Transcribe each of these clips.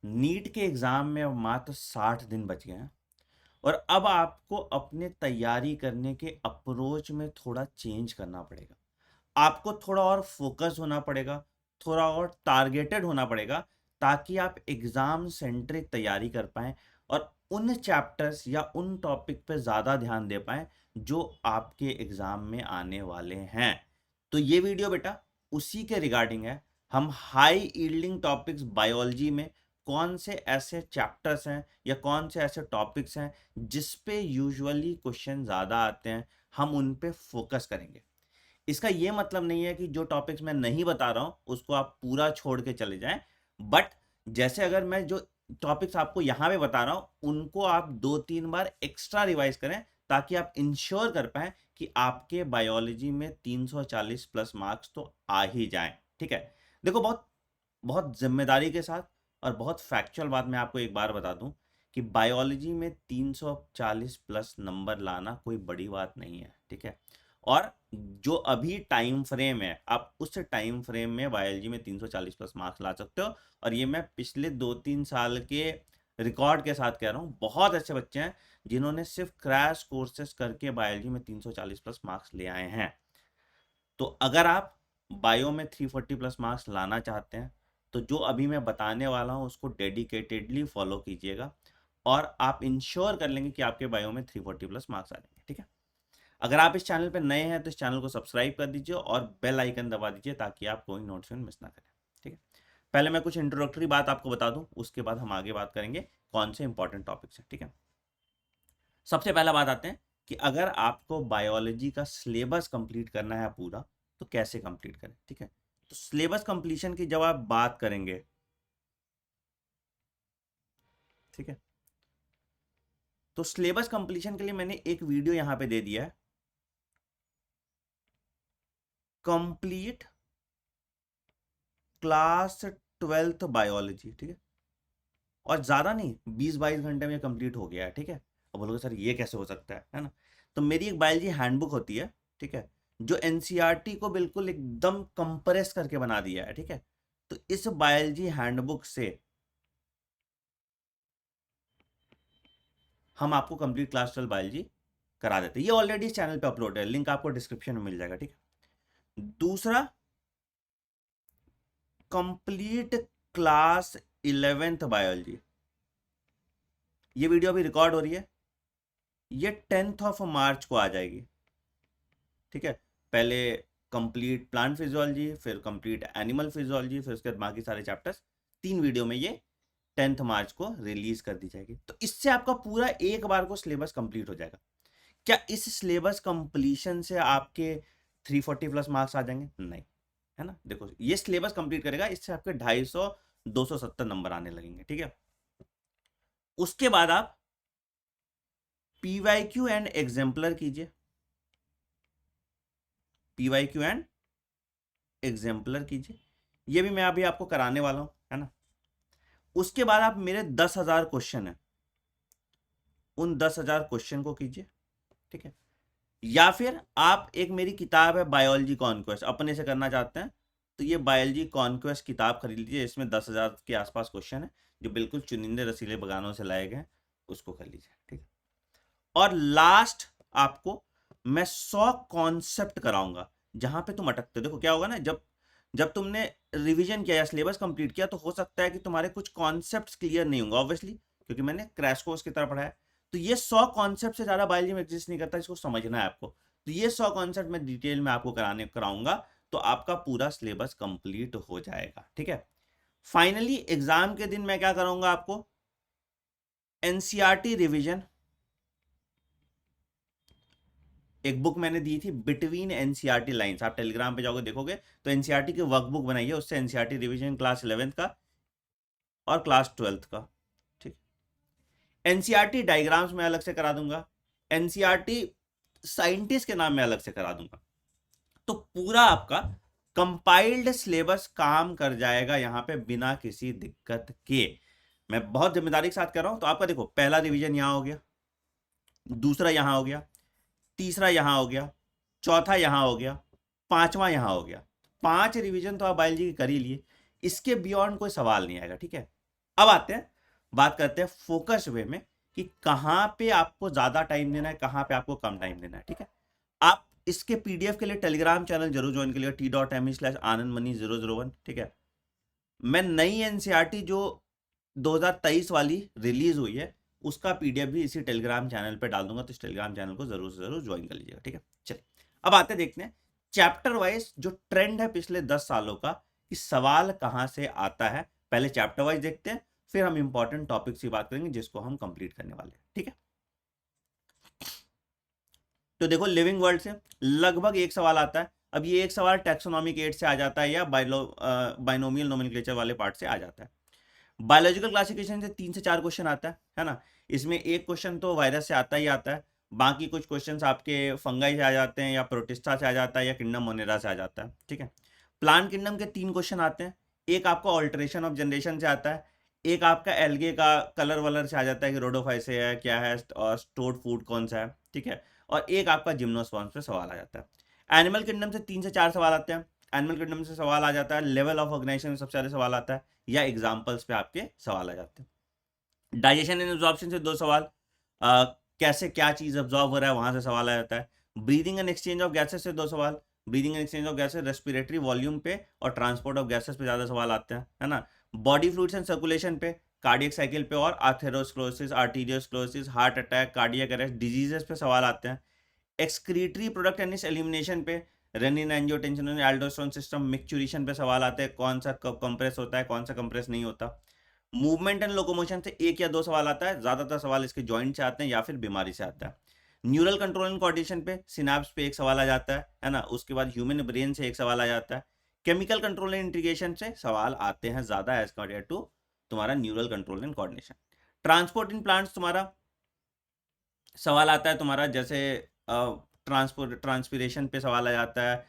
NEET के exam में अब मात्र 60 दिन बच गए हैं और अब आपको अपने तैयारी करने के अप्रोच में थोड़ा चेंज करना पड़ेगा। आपको थोड़ा और फोकस होना पड़ेगा, थोड़ा और टारगेटेड होना पड़ेगा ताकि आप एग्जाम सेंट्रिक तैयारी कर पाएँ और उन चैप्टर्स या उन टॉपिक पे ज़्यादा ध्यान दे पाएँ जो आपके एग्जाम में आने वाले हैं। तो ये वीडियो बेटा उसी के रिगार्डिंग है। हम हाई यील्डिंग टॉपिक्स बायोलॉजी में कौन से ऐसे चैप्टर्स हैं या कौन से ऐसे टॉपिक्स हैं जिस पे यूजुअली क्वेश्चन ज़्यादा आते हैं, हम उन पे फोकस करेंगे। इसका ये मतलब नहीं है कि जो टॉपिक्स मैं नहीं बता रहा हूं उसको आप पूरा छोड़ के चले जाएं, बट जैसे अगर मैं जो टॉपिक्स आपको यहां पे बता रहा हूं उनको आप 2-3 बार एक्स्ट्रा रिवाइज करें ताकि आप इंश्योर कर पाएं कि आपके बायोलॉजी में 340 प्लस मार्क्स तो आ ही जाएं। ठीक है, देखो बहुत बहुत जिम्मेदारी के साथ और बहुत फैक्चुअल बात मैं आपको एक बार बता दूं कि बायोलॉजी में 340 प्लस नंबर लाना कोई बड़ी बात नहीं है। ठीक है, और जो अभी टाइम फ्रेम है आप उस टाइम फ्रेम में बायोलॉजी में 340 प्लस मार्क्स ला सकते हो। और ये मैं पिछले 2-3 साल के रिकॉर्ड के साथ कह रहा हूँ। बहुत अच्छे बच्चे हैं जिन्होंने सिर्फ क्रैश कोर्सेस करके बायोलॉजी में 340 प्लस मार्क्स ले आए हैं। तो अगर आप बायो में 340 प्लस मार्क्स लाना चाहते हैं तो जो अभी मैं बताने वाला हूँ उसको डेडिकेटेडली फॉलो कीजिएगा और आप इंश्योर कर लेंगे कि आपके बायो में 340 प्लस मार्क्स आ जाएंगे। ठीक है, अगर आप इस चैनल पर नए हैं तो इस चैनल को सब्सक्राइब कर दीजिए और बेल आइकन दबा दीजिए ताकि आप कोई नोटिफिकेशन मिस ना करें। ठीक है, पहले मैं कुछ इंट्रोडक्टरी बात आपको बता दूं, उसके बाद हम आगे बात करेंगे कौन से इंपॉर्टेंट टॉपिक्स हैं। ठीक है, सबसे पहला बात आते हैं कि अगर आपको बायोलॉजी का सिलेबस कंप्लीट करना है पूरा तो कैसे कंप्लीट करें। ठीक है, तो सिलेबस कंप्लीशन की जब आप बात करेंगे, ठीक है, तो सिलेबस कंप्लीशन के लिए मैंने एक वीडियो यहां पे दे दिया है, कंप्लीट क्लास 12th बायोलॉजी। ठीक है, और ज़्यादा नहीं, 20-22 घंटे में कंप्लीट हो गया है। ठीक है, अब बोलोगे सर ये कैसे हो सकता है ना। तो मेरी एक बायोलॉजी हैंडबुक होती है, ठीक है, जो एनसीईआरटी को बिल्कुल एकदम कंप्रेस करके बना दिया है। ठीक है, तो इस बायोलॉजी हैंडबुक से हम आपको कंप्लीट क्लास 12 बायोलॉजी करा देते हैं। ये ऑलरेडी इस चैनल पे अपलोड है, लिंक आपको डिस्क्रिप्शन में मिल जाएगा। ठीक है, दूसरा कंप्लीट क्लास 11th बायोलॉजी, ये वीडियो अभी रिकॉर्ड हो रही है, ये 10th मार्च को आ जाएगी। ठीक है, पहले कंप्लीट प्लांट फिजियोलॉजी, फिर कंप्लीट एनिमल फिजियोलॉजी, फिर उसके बाद बाकी सारे चैप्टर्स 3 वीडियो में ये 10th मार्च को रिलीज कर दी जाएगी। तो इससे आपका पूरा एक बार को सिलेबस कंप्लीट हो जाएगा। क्या इस सिलेबस कंप्लीशन से आपके 340 प्लस मार्क्स आ जाएंगे? नहीं, है ना। देखो ये सिलेबस कंप्लीट करेगा, इससे आपके 250-270 नंबर आने लगेंगे। ठीक है, उसके बाद आप पीवाईक्यू एंड एग्जाम्पलर कीजिए, पीवाईक्यू एंड एग्जाम्पलर कीजिए, ये भी मैं अभी आपको कराने वाला हूं, है ना। उसके बाद आप मेरे 10,000 क्वेश्चन है, उन 10,000 क्वेश्चन को कीजिए। ठीक है, या फिर आप एक मेरी किताब है बायोलॉजी कॉन्क्वेस्ट, अपने से करना चाहते हैं तो ये बायोलॉजी कॉन्क्वेस्ट किताब खरीद लीजिए, इसमें 10,000 के आसपास क्वेश्चन है जो बिल्कुल चुनिंदे रसीले बगानों से लाए गए, उसको कर लीजिए। ठीक है, और लास्ट आपको मैं 100 कॉन्सेप्ट कराऊंगा जहां पे तुम अटकते हो। देखो क्या होगा ना, जब जब तुमने रिवीजन किया या सिलेबस कंप्लीट किया तो हो सकता है कि तुम्हारे कुछ कॉन्सेप्ट्स क्लियर नहीं होंगे, ऑब्वियसली, क्योंकि मैंने क्रैश कोर्स की तरह पढ़ाया। तो ये 100 कॉन्सेप्ट से ज्यादा बायोलॉजी में एग्जिस्ट नहीं करता, इसको समझना है आपको। तो ये 100 कॉन्सेप्ट मैं डिटेल में आपको कराऊंगा, तो आपका पूरा सिलेबस कंप्लीट हो जाएगा। ठीक है, फाइनली एग्जाम के दिन मैं क्या करूंगा, आपको एनसीईआरटी रिवीजन, एक बुक मैंने दी थी बिटवीन एनसीईआरटी लाइंस, आप टेलीग्राम पे जाओगे देखोगे तो एनसीईआरटी की वर्कबुक बनाई है, उससे एनसीईआरटी रिवीजन क्लास 11th का और क्लास 12th का। ठीक, एनसीईआरटी डायग्राम्स में अलग से करा दूंगा, एनसीईआरटी साइंटिस्ट के नाम में अलग से करा दूंगा। तो पूरा आपका कंपाइल्ड सिलेबस काम कर जाएगा यहां पे बिना किसी दिक्कत के। मैं बहुत जिम्मेदारी के साथ कर रहा हूं। तो आपका देखो पहला रिवीजन यहां हो गया, दूसरा यहां हो गया, तीसरा यहां हो गया, चौथा यहां हो गया, पांचवा यहां हो गया। 5 रिवीजन तो आप बायोलॉजी की कर ही लिए, इसके बियॉन्ड कोई सवाल नहीं आएगा। ठीक है, अब आते हैं, बात करते हैं फोकस वे में कि कहाँ पे आपको ज्यादा टाइम देना है, कहाँ पे आपको कम टाइम देना है। ठीक है, आप इसके पीडीएफ के लिए टेलीग्राम चैनल जरूर ज्वाइन करिएगा, t.me/anandmani001। ठीक है, मैं नई एनसीईआरटी जो 2023 वाली रिलीज हुई है उसका पीडीएफ भी इसी टेलीग्राम चैनल पे डाल दूंगा, तो इस टेलीग्राम चैनल को जरूर से जरूर ज्वाइन कर लीजिएगा। ठीक है, चलिए अब आते देखते हैं चैप्टर वाइज जो ट्रेंड है पिछले 10 सालों का कि सवाल कहां से आता है। पहले चैप्टर वाइज देखते हैं, फिर हम इंपॉर्टेंट टॉपिक्स की बात करेंगे जिसको हम कंप्लीट करने वाले हैं। ठीक है, तो देखो लिविंग वर्ल्ड से लगभग एक सवाल आता है। अब ये एक सवाल टैक्सोनॉमिक एड से आ जाता है या बाइनोमियल नोमेनक्लेचर वाले पार्ट से आ जाता है। बायोलॉजिकल क्लासिफिकेशन से 3 से 4 क्वेश्चन आता है ना। इसमें एक क्वेश्चन तो वायरस से आता ही आता है, बाकी कुछ क्वेश्चंस आपके फंगाई से आ जाते हैं या प्रोटिस्टा से आ जाता है या किंगडम मोनेरा से आ जाता है। ठीक है, प्लांट किंगडम के 3 क्वेश्चन आते हैं, एक आपका ऑल्टरेशन ऑफ जनरेशन से आता है, एक आपका एल्गे का कलर वलर से आ जाता है कि रोडोफाइसे है क्या है और स्टोर्ड फूड कौन सा है। ठीक है, और एक आपका जिम्नोस्पर्म्स पे सवाल आ जाता है। एनिमल किंगडम से 3 से 4 सवाल आते हैं। एनिमल किंगडम से सवाल आ जाता है, लेवल ऑफ ऑर्गेनाइजेशन में सबसे ज्यादा सवाल आता है या एग्जाम्पल्स पे आपके सवाल आ जाते हैं। डाइजेशन एंड एब्जॉर्प्शन से 2 सवाल, कैसे क्या चीज एब्जॉर्ब हो रहा है वहां से सवाल आ जाता है। Breathing and exchange of gases से 2 सवाल, breathing and exchange of gases respiratory volume पे और ट्रांसपोर्ट ऑफ गैसेस पे ज्यादा सवाल आते हैं, है ना। बॉडी फ्लूइड्स एंड सर्कुलेशन पे, कार्डियक साइकिल पे और atherosclerosis, arteriosclerosis, heart attack, cardiac arrest, diseases पे सवाल आते हैं। एक्सक्रीटरी प्रोडक्ट एंड एलिमिनेशन पे, renin angiotensin aldosterone system micturition पे सवाल आते हैं, कौन सा कंप्रेस होता है कौन सा कंप्रेस नहीं होता। मूवमेंट एंड लोकोमोशन से 1 या 2 सवाल आता है, ज्यादातर सवाल इसके जॉइंट से आते हैं या फिर बीमारी से आता है। न्यूरल कंट्रोल एंड कोऑर्डिनेशन पे सिनेप्स पे 1 सवाल आ जाता है ना। उसके बाद ह्यूमन ब्रेन से 1 सवाल आ जाता है। केमिकल कंट्रोल एंड इंटीग्रेशन से सवाल आते हैं ज्यादा एज कम्पेयर टू तुम्हारा neural control and coordination. Transport in plants तुम्हारा सवाल आता है तुम्हारा जैसे ट्रांसपिरेशन पे सवाल आ जाता है,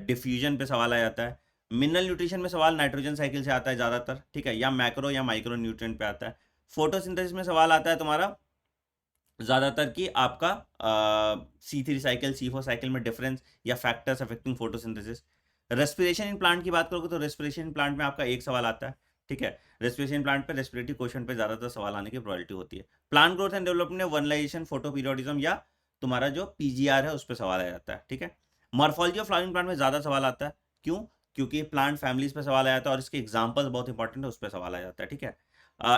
डिफ्यूजन पे सवाल आ जाता है। मिनरल न्यूट्रिशन में सवाल नाइट्रोजन साइकिल से आता है ज़्यादातर। ठीक है, या मैक्रो या माइक्रो न्यूट्रिएंट पे आता है। फोटोसिंथेसिस में सवाल आता है तुम्हारा ज़्यादातर कि आपका C3 साइकिल C4 साइकिल में डिफरेंस या factors affecting photosynthesis. Respiration in plant की बात करोगे तो रेस्पिरेशन इन प्लांट में आपका 1 सवाल आता है। ठीक है, रेस्पिरेशन प्लांट पे रेस्पिरेटरी क्वेश्चन पे ज़्यादातर सवाल आने की प्रोबेबिलिटी होती है। प्लांट ग्रोथ एंड डेवलपमेंट में वर्नलाइजेशन, फोटो पीरियोडिज्म या तुम्हारा जो PGR है उस पर सवाल आ जाता है। ठीक है, मॉर्फोलॉजी ऑफ फ्लावरिंग प्लांट में ज़्यादा सवाल आता है। क्यों? क्योंकि प्लांट फैमिलीज पे सवाल आ जाता है और इसके एग्जाम्पल्स बहुत इंपॉर्टेंट है, उस पर सवाल आ जाता है। ठीक है,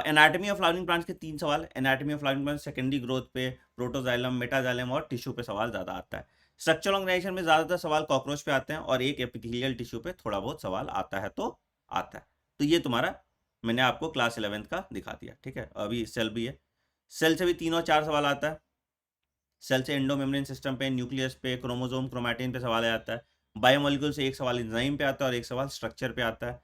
एनाटमी ऑफ फ्लावरिंग प्लांट्स के 3 सवाल, anatomy of flowering plant secondary growth पे, प्रोटोजाइलम, मेटाजाइलम और टिश्यू पे सवाल ज़्यादा आता है। स्ट्रक्चरल ऑर्गेनाइजेशन में ज़्यादातर सवाल कॉकरोच पे आते हैं और एक एपिथेलियल टिश्यू पे थोड़ा बहुत सवाल आता है तो आता है। तो ये तुम्हारा मैंने आपको क्लास 11th का दिखा दिया। ठीक है, अभी सेल भी है, सेल से भी 3 और 4 सवाल आता है। सेल से एंडोमेम्ब्रेन सिस्टम पे, न्यूक्लियस पे, क्रोमोसोम, क्रोमैटिन पे सवाल आ जाता है। बायोमोलिक्यूल से 1 सवाल एंजाइम पे आता है और 1 सवाल स्ट्रक्चर पे आता है।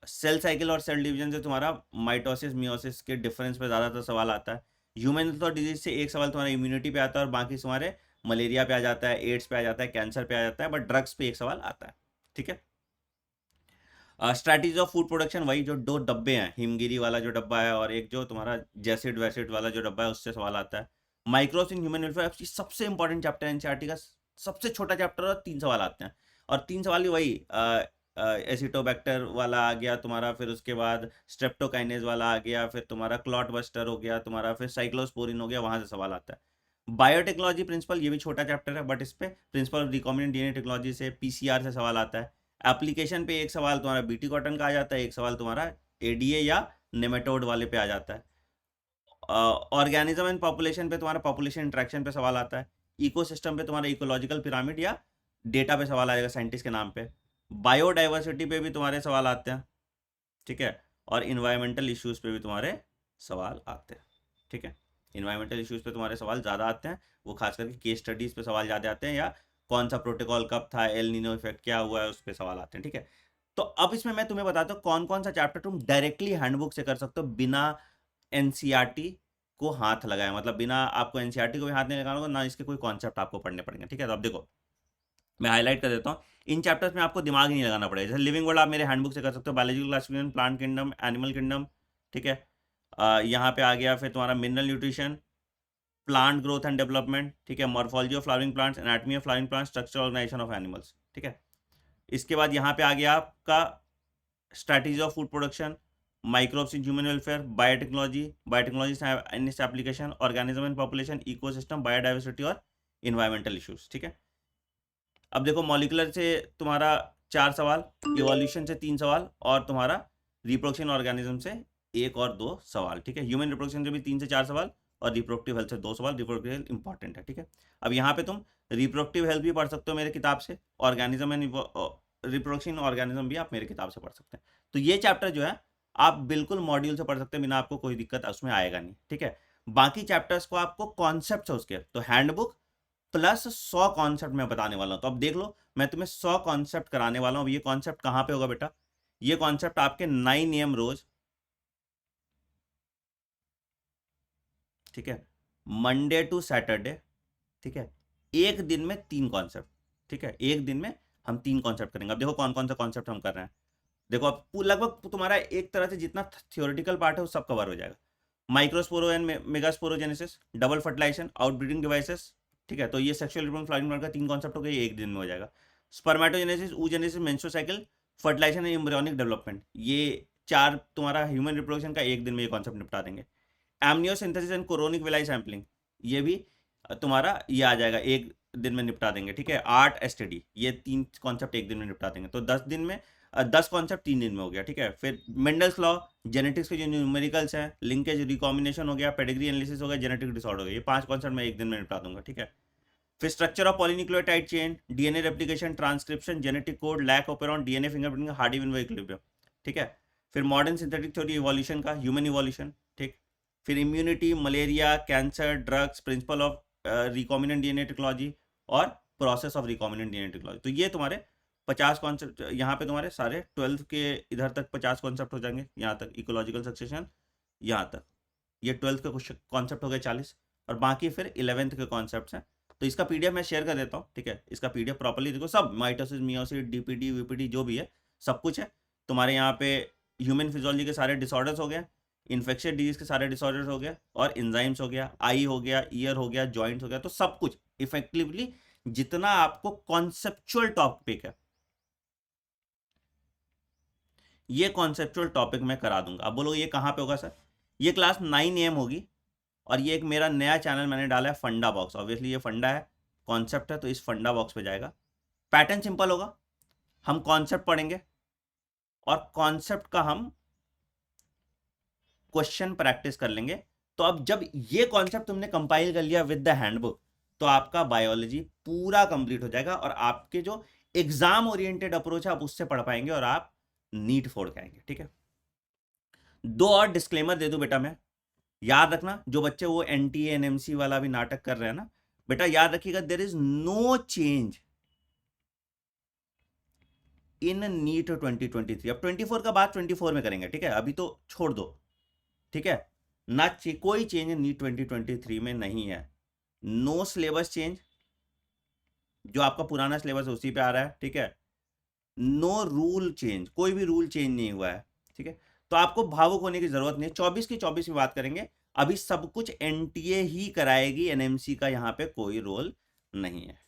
सेल साइकिल और सेल डिवीजन से तुम्हारा माइटोसिस मियोसिस के डिफरेंस पे ज़्यादातर सवाल आता है। ह्यूमन और डिजीज से 1 सवाल तुम्हारा इम्यूनिटी पे आता है और बाकी तुम्हारे मलेरिया पे आ जाता है, एड्स पे आ जाता है, कैंसर पे आ जाता है, बट ड्रग्स पे 1 सवाल आता है। ठीक है, स्ट्रैटेजी ऑफ फूड प्रोडक्शन, वही जो 2 डब्बे हैं, हिमगिरी वाला जो डब्बा है और एक जो तुम्हारा जैसिड वैसिड वाला जो डब्बा है उससे सवाल आता है। माइक्रोब्स इन ह्यूमन वेलफेयर सबसे इंपॉर्टेंट चैप्टर है एनसीईआरटी का, सबसे छोटा चैप्टर और 3 सवाल आते हैं। और 3 सवाल ही वही एसिटोबैक्टर वाला आ गया तुम्हारा, फिर उसके बाद स्ट्रेप्टोकाइनेज वाला आ गया, फिर तुम्हारा क्लॉट बस्टर हो गया तुम्हारा, फिर साइक्लोस्पोरिन हो गया, वहां से सवाल आता है। बायोटेक्नोलॉजी प्रिंसिपल, ये भी छोटा चैप्टर है बट इस पे principal of recombinant DNA technology से, पीसीआर से सवाल आता है। एप्लीकेशन पे 1 सवाल तुम्हारा बीटी कॉटन का आ जाता है, 1 सवाल तुम्हारा एडीए या नेमेटोड वाले पे आ जाता है। ऑर्गेनिज्म एंड पॉपुलेशन पे तुम्हारा पॉपुलेशन इंट्रैक्शन पे सवाल आता है। इकोसिस्टम पे तुम्हारा इकोलॉजिकल पिरामिड या डेटा पे सवाल आएगा साइंटिस्ट के नाम पे। बायोडाइवर्सिटी पे भी तुम्हारे सवाल आते हैं। ठीक है, और इन्वायरमेंटल इश्यूज पे भी तुम्हारे सवाल आते हैं। ठीक है, इन्वायरमेंटल इश्यूज पे तुम्हारे सवाल ज़्यादा आते हैं, वो खास करके केस स्टडीज पे सवाल ज़्यादा आते हैं, या कौन सा प्रोटोकॉल कब था, एल नीनो इफेक्ट क्या हुआ है, उस पर सवाल आते हैं। ठीक है, तो अब इसमें मैं तुम्हें बताता हूँ कौन कौन सा चैप्टर तुम डायरेक्टली हैंडबुक से कर सकते हो बिना एनसीईआरटी को हाथ लगाए, मतलब बिना आपको एनसीईआरटी को भी हाथ नहीं लगाना होगा, ना इसके कोई कॉन्सेप्ट आपको पढ़ने पड़ेंगे। ठीक है, तो अब देखो मैं हाईलाइट कर देता हूँ, इन चैप्टर्स में आपको दिमाग ही नहीं लगाना पड़ेगा। जैसे लिविंग वर्ल्ड आप मेरे हैंडबुक से कर सकते हो, biological classification, plant kingdom, animal kingdom. ठीक है, यहाँ पे आ गया फिर तुम्हारा mineral nutrition, plant growth and development. ठीक है, morphology of flowering plants, anatomy of flowering plants, structure organisation of animals. ठीक है, इसके बाद यहाँ पे आ गया आपका strategy of food production, microbes in human welfare, biotechnology and its application, organism and population, ecosystem, biodiversity और environmental issues। ठीक है, अब देखो मॉलिकुलर से तुम्हारा 4 सवाल, इवोल्यूशन से 3 सवाल और तुम्हारा रिप्रोडक्शन ऑर्गेनिज्म से 1 और 2 सवाल। ठीक है, ह्यूमन रिप्रोडक्शन से भी 3 से 4 सवाल और रिप्रोडक्टिव हेल्थ से 2 सवाल। रिप्रोडक्टिव हेल्थ इंपॉर्टेंट है। ठीक है, अब यहाँ पे तुम रिप्रोडक्टिव हेल्थ भी पढ़ सकते हो मेरे किताब से, ऑर्गेनिज्म एंड रिप्रोडक्शन ऑर्गेनिज्म भी आप मेरे किताब से पढ़ सकते हैं। तो ये चैप्टर जो है आप बिल्कुल मॉड्यूल से पढ़ सकते हैं, बिना आपको कोई दिक्कत उसमें आएगा नहीं। ठीक है, बाकी चैप्टर्स को आपको कॉन्सेप्ट है उसके, तो हैंडबुक प्लस 100 कॉन्सेप्ट मैं बताने वाला हूं। तो अब देख लो, मैं तुम्हें 100 कॉन्सेप्ट कराने वाला हूं। ये कॉन्सेप्ट कहां पे होगा बेटा? ये कॉन्सेप्ट आपके 9 AM रोज, ठीक है, मंडे टू सैटरडे। ठीक है, एक दिन में 3 कॉन्सेप्ट। ठीक है, एक दिन में हम 3 कॉन्सेप्ट करेंगे। अब देखो कौन कौन सा कॉन्सेप्ट हम कर रहे हैं। देखो अब लगभग तुम्हारा एक तरह से जितना थियोरेटिकल पार्ट है वो सब कवर हो जाएगा। Microsporo and megasporogenesis, double fertilization, outbreeding devices. ठीक है, तो ये सेक्सुअल रिप्रोडक्शन फ्लावरिंग का 3 कॉन्सेप्ट हो गए, ये एक दिन में हो जाएगा। Spermatogenesis, oogenesis, menstrual cycle, fertilisation and embryonic development, ये 4 तुम्हारा ह्यूमन रिप्रोडक्शन का एक दिन में ये कॉन्सेप्ट निपटा देंगे। एमनियोसिंथेसिस एंड कोरोनिक वेलाई सैंपलिंग, ये भी तुम्हारा ये आ जाएगा, एक दिन में निपटा देंगे। ठीक है, आर्ट एसटीडी, ये 3 कॉन्सेप्ट एक दिन में निपटा देंगे। तो 10 दिन में 10 कॉन्सेप्ट 3 दिन में हो गया। ठीक है, फिर मेंडल्स लॉ, जेनेटिक्स के जो न्यूमेरिकल्स हैं, लिंकेज रिकॉम्बिनेशन हो गया, पेडिग्री एनालिसिस हो गया, जेनेटिक डिसऑर्डर हो गया, ये 5 कॉन्सेप्ट मैं एक दिन में निपटा दूंगा। ठीक है, फिर structure of polynucleotide chain, DNA replication, transcription, genetic code, lac operon, DNA fingerprinting, Hardy विन इक्विलिब्रियम। ठीक है, फिर मॉडर्न सिंथेटिक थ्योरी इवोल्यूशन का, ह्यूमन इवोल्यूशन। ठीक, फिर immunity, malaria, cancer, drugs, principle of recombinant DNA technology और process of recombinant DNA technology. तो ये तुम्हारे 50 कॉन्सेप्ट, यहाँ पे तुम्हारे सारे 12th के इधर तक 50 कॉन्सेप्ट हो जाएंगे, यहाँ तक इकोलॉजिकल सक्सेशन, यहाँ तक ये 12th के कुछ कॉन्सेप्ट हो गए 40, और बाकी फिर 11th के कॉन्सेप्ट हैं। तो इसका पीडीएफ मैं शेयर कर देता हूँ। ठीक है, इसका पीडीएफ प्रॉपर्ली देखो, सब माइटोसिस, मियोसिस, डीपीडी, वीपीडी जो भी है सब कुछ है तुम्हारे यहाँ पे। ह्यूमन फिजियोलॉजी के सारे डिसऑर्डर्स हो गए, इन्फेक्शियस डिजीज के सारे डिसऑर्डर्स हो गया, और एंजाइम्स हो गया, आई हो गया, ईयर हो गया, जॉइंट्स हो गया। तो सब कुछ इफेक्टिवली जितना आपको कॉन्सेप्चुअल टॉपिक है, ये कॉन्सेप्चुअल टॉपिक मैं करा दूंगा। अब बोलो ये कहाँ पे होगा सर? ये क्लास 9 AM होगी, और ये एक मेरा नया चैनल मैंने डाला है, फंडा बॉक्स। ऑब्वियसली ये फंडा है, कॉन्सेप्ट है, तो इस फंडा बॉक्स पे जाएगा। पैटर्न सिंपल होगा, हम कॉन्सेप्ट पढ़ेंगे और कॉन्सेप्ट का हम क्वेश्चन प्रैक्टिस कर लेंगे। तो अब जब ये कॉन्सेप्ट तुमने कंपाइल कर लिया विद द हैंडबुक, तो आपका बायोलॉजी पूरा कंप्लीट हो जाएगा, और आपके जो एग्जाम ओरिएंटेड अप्रोच है आप उससे पढ़ पाएंगे, और आप नीट फोड़ के आएंगे। ठीक है, 2 और डिस्क्लेमर दे दूं बेटा मैं, याद रखना, जो बच्चे वो एनटीए एनएमसी वाला भी नाटक कर रहे हैं ना बेटा, याद रखिएगा, there is no change in NEET 2023। अब 24 का बात 24 में करेंगे। ठीक है, अभी तो छोड़ दो। ठीक है, ना कोई चेंज नीट 2023 में नहीं है। नो सिलेबस चेंज, जो आपका पुराना सिलेबस है उसी पे आ रहा है। ठीक है, नो रूल चेंज, कोई भी रूल चेंज नहीं हुआ है। ठीक है, तो आपको भावुक होने की जरूरत नहीं है। 24 की 24 में बात करेंगे, अभी सब कुछ एनटीए ही कराएगी, एनएमसी का यहाँ पे कोई रोल नहीं है।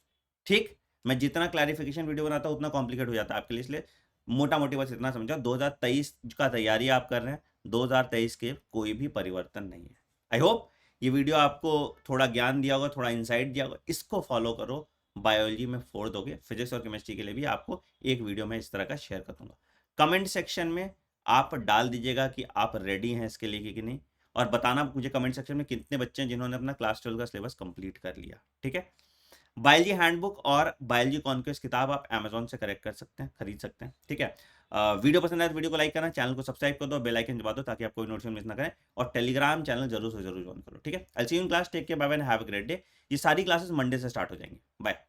ठीक, मैं जितना क्लैरिफिकेशन वीडियो बनाता हूँ उतना कॉम्प्लिकेट हो जाता है आपके लिए, इसलिए मोटा मोटी बस इतना समझा। 2023 का तैयारी आप कर रहे हैं, 2023 के कोई भी परिवर्तन नहीं है। आई होप ये वीडियो आपको थोड़ा ज्ञान दिया होगा, थोड़ा इंसाइट दिया होगा, इसको फॉलो करो, बायोलॉजी में फोड़ दोगे। फिजिक्स और केमिस्ट्री के लिए भी आपको एक वीडियो मैं इस तरह का शेयर कर दूंगा। कमेंट सेक्शन में आप डाल दीजिएगा कि आप रेडी हैं इसके लिए कि नहीं, और बताना मुझे कमेंट सेक्शन में कितने बच्चे हैं जिन्होंने अपना क्लास 12 का सिलेबस कंप्लीट कर लिया। ठीक है, बायोलॉजी हैंडबुक और बायोलॉजी कॉन्क्वेस्ट किताब आप अमेजोन से करेक्ट कर सकते हैं, खरीद सकते हैं। ठीक है, वीडियो पसंद आए तो वीडियो को लाइक करना, चैनल को सब्सक्राइब कर दो, बेल आइकन दबा दो ताकि आपको नोटिफिकेशन मिस ना करें, और टेलीग्राम चैनल जरूर से जरूर ज्वाइन करो। ठीक है, I see you in class, take care, bye bye, have a great day. ये सारी क्लासेस मंडे से स्टार्ट हो जाएंगी। बाय।